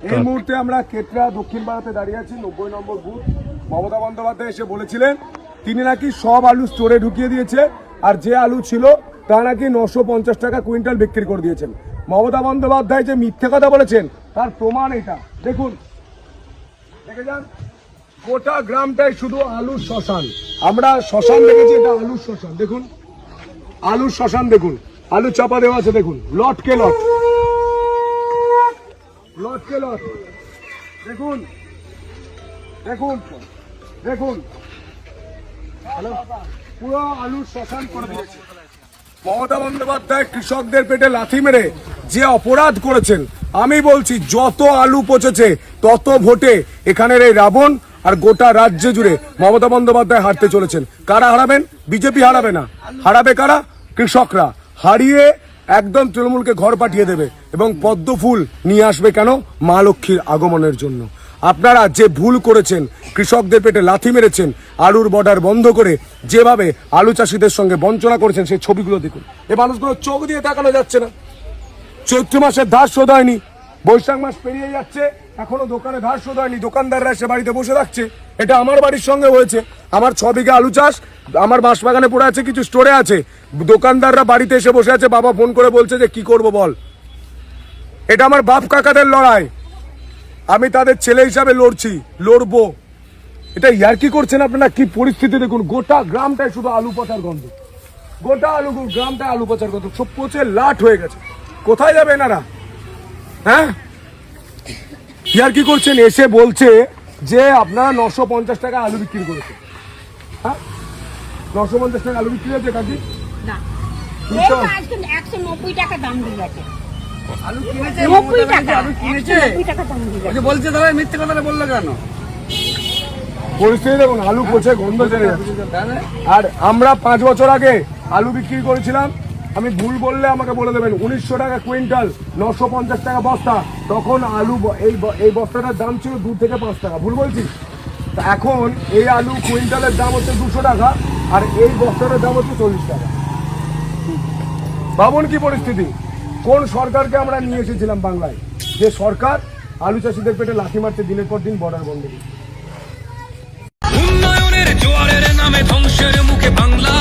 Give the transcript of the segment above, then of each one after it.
এই মুহূর্তে আমরা কেটরা দক্ষিণ ভারতে দাঁড়িয়ে আছি 90 নম্বর বুথ। মমতা বন্দ্যোপাধ্যায় এসে বলেছিলেন তিনি নাকি সব আলু স্টোরে ঢুকিয়ে দিয়েছে, আর যে আলু ছিল তা নাকি 950 টাকা কুইন্টাল বিক্রি করে দিয়েছেন। মমতা বন্দ্যোপাধ্যায় যে মিথ্যে কথা বলেছেন তার প্রমাণ এটা দেখুন, দেখে যান গোটা গ্রামটাই শুধু আলুর শ্মশান। আমরা শ্মশান দেখেছি, এটা আলুর শ্মশান। দেখুন আলুর শ্মশান, দেখুন আলু চাপা দেওয়া আছে, দেখুন লটকে লট, লটকে লট, দেখুন দেখুন দেখুন পুরো আলুর শ্মশান করে দিয়েছে। মমতা বন্দ্যোপাধ্যায় কৃষকদের পেটে লাথি মেরে যে অপরাধ করেছেন, আমি বলছি যত আলু পচেছে তত ভোটে এখানের এই রাবণ আর গোটা রাজ্য জুড়ে মমতা বন্দ্যোপাধ্যায় হারতে চলেছেন। কারা হারাবেন? বিজেপি হারাবে না, হারাবে কারা? কৃষকরা হারিয়ে একদম তৃণমূলকে ঘর পাঠিয়ে দেবে এবং পদ্ম ফুল নিয়ে আসবে কেন? মা লক্ষ্মীর আগমনের জন্য। আপনারা যে ভুল করেছেন, কৃষকদের পেটে লাথি মেরেছেন, আলুর বর্ডার বন্ধ করে যেভাবে আলু চাষিদের সঙ্গে বঞ্চনা করেছেন, সেই ছবিগুলো দেখুন। এই মানুষগুলো চোখ দিয়ে তাকানো যাচ্ছে না। চৈত্র মাসের ধার শোধ হয়নি, বৈশাখ মাস পেরিয়ে যাচ্ছে, এখনো দোকানে ধার শোধ হয়নি, দোকানদাররা এসে বাড়িতে বসে থাকছে। এটা আমার বাড়ির সঙ্গে হয়েছে। আমার 6 বিঘা আলু চাষ আমার বাঁশবাগানে পড়ে আছে, কিছু স্টোরে আছে, দোকানদাররা বাড়িতে এসে বসে আছে। বাবা ফোন করে বলছে যে কি করব বল। এটা আমার বাপ কাকাদের লড়াই, আমি তাদের ছেলে হিসাবে লড়ছি, লড়বো। এটা ইয়ার্কি করছেন আপনারা? কি পরিস্থিতি দেখুন, গোটা গ্রামটাই শুধু আলু পচার গন্ধ, গোটা গ্রামটায় আলু পচার গন্ধ, সব পচে লাট হয়ে গেছে। কোথায় যাবে এনারা? হ্যাঁ, ইয়ার্কি করছেন। এসে বলছে যে আপনারা 950 টাকা আলু বিক্রি করেছে। হ্যাঁ, 950 টাকা আলু বিক্রি হয়েছে কাকি? না, 190 টাকা দাম দিয়ে গেছে। আলু কিনেছে, 90 টাকা, আলু কিনেছে 190 টাকা দাম দিয়ে গেছে। বলছে দাদা মিথ্যে কথাটা বললো কেন? পরিস্থিতি দেখুন, আলু পচে গন্ধ চলে যাচ্ছে। আর আমরা 5 বছর আগে আলু বিক্রি করেছিলাম, আমি ভুল বললে আমাকে বলে দেবেন, 1900 টাকা কুইন্টাল, 950 টাকা বস্তা। তখন আলু এই বস্তাটার দাম ছিল 2 থেকে 5 টাকা, ভুল বলছি? এখন এই আলু কুইন্টালের দাম হচ্ছে 200 টাকা, আর এই বস্তাটার দাম হচ্ছে 40 টাকা। ভাবুন কি পরিস্থিতি। কোন সরকারকে আমরা নিয়ে এসেছিলাম বাংলায়, যে সরকার আলু চাষিদের পেটে লাথি মারছে, দিনের পর দিন বর্ডার বন্ধ করে। উন্নয়নের জোয়ারের নামে ধ্বংসের মুখে বাংলা,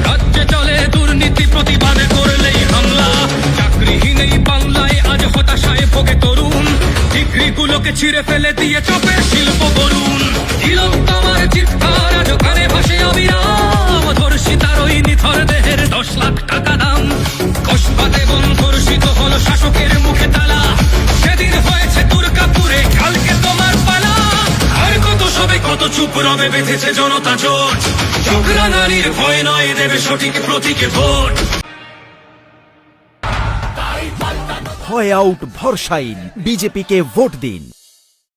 রাজ্যে চলে দুর্নীতি, প্রতিবাদে করলেই হামলা। চাকরিহীন এই বাংলায় আজ হতাশায় ভোগে তরুণ, ডিগ্রিগুলোকে ছিঁড়ে ফেলে দিয়ে চপের শিল্প গড়ুন। তিলোত্তমার চিৎকার আজ কানে ভাসে অবিরাম, ধর্ষিতার ওই নিথর দেহের 10 লাখ টাকা দাম। কসবাতে বন্ধর্ষিত হলো শাসকের মুখে তালা, সেদিন হয়েছে দুর্গাপুরে, কালকে তোমার পালা। আর কত সবে কত চুপ রবে বেঁধেছে জনতা জোট, চোখরা নারীর ভয় নয়, দেবে সঠিক প্রতীকে ভোট। হয় আউট ভরসাইন, বিজেপিকে ভোট দিন।